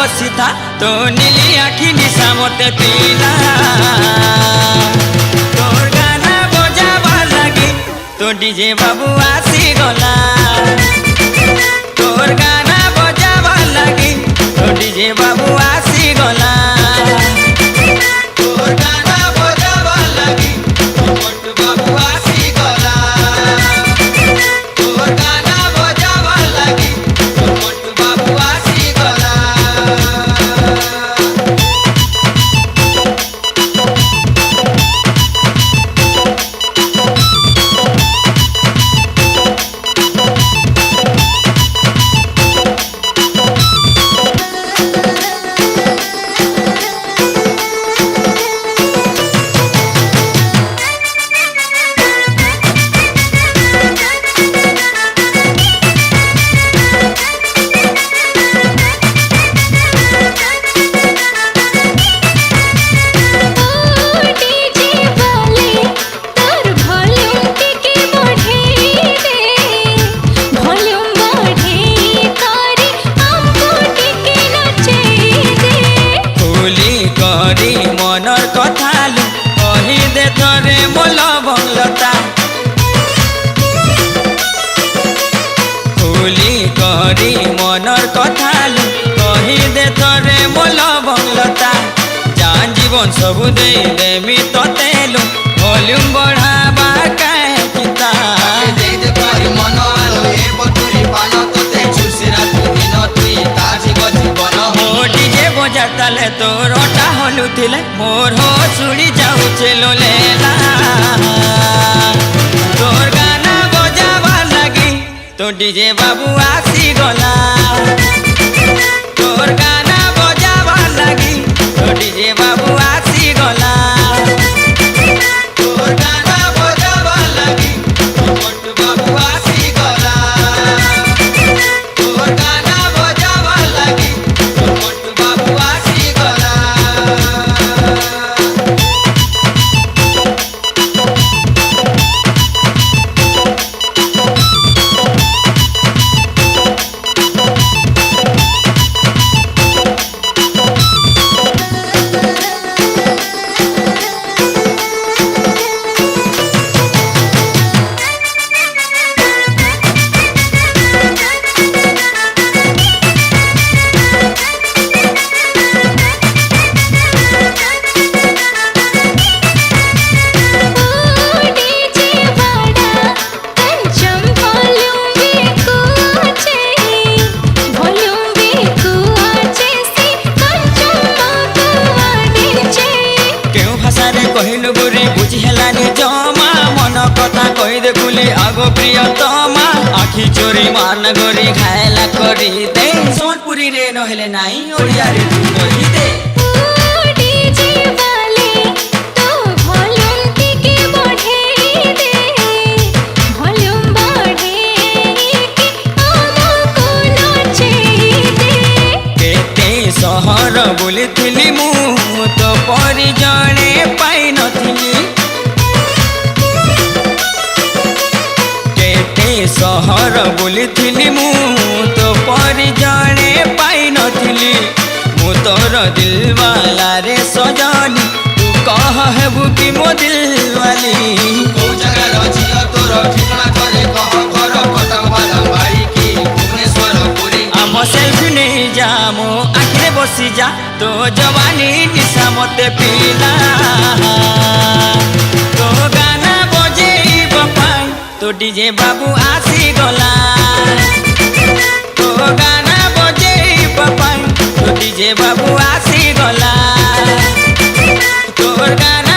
बसीता तो नीली आखि निशा मते पीला तोर गाना बजावा लगी तो डीजे बाबू आसी गला तोर गाना बजावा लगी तो डीजे बाबू आसी गला तोर गाना बजावा लगी तो मोटू बाबू आसी गला तोर गाना बजावा लगी तो मोटू बाबू आसी गला मनर कथालु कही दे तोरे मोल बंगलता खुली करी मनर कथालु कही दे तोरे मोल बंगलता जान जीवन सबु दे देमी ततेलु वॉल्यूम बढ़ावा काहे चिंता दे दे करी मन आलो ए बटुरी पान तते छुसिरा तुनी न तुई ताजी गजी बन हो डीजे बजा ताले तोर ओटा हलु थिले मोर हो सुड़ी जाऊ चलो लेला तोर गाना बजावा लगी तो डीजे बाबू आसी गला तोर गाना बजावा लगी तो डीजे बाबू आसी गला तोर गाना बजावा लगी तो मोटू बाबू आसी गला तोर गाना बजावा लगी तो मोटू बाबू आसी गला कहलु बुरी बुझी हेलानी जमा मन कथा कही दे कुली आगो प्रियतमा आखि चोरी मान गोरी घायला करी दे सोनपुरी रे नहेले नाई ओडिया रे तू कही दे डीजे वाले तो वॉल्यूम के बढ़े दे वॉल्यूम बढ़े के हमको नाचे दे केते सहर बुलिथिली मु तो परि जणे पाई नथिली केते सहर बुलिथिली मु तो परि जणे पाई नथिली मु तोर दिलवाला रे सजनी तू कह हेबु कि मो दिलवाली को जगह रजिया तोर ठिकाना करे कह घर पटवाला बाड़ी की भुवनेश्वर पुरी आम सेल्फी नहीं जा मो आखिरे बसी जा तो जवानी निशा मते पीला तो गाना बजेब पाई तो डीजे बाबू आसी गला तो गाना बजेब पाई तो डीजे बाबू आसी गला तोर गाना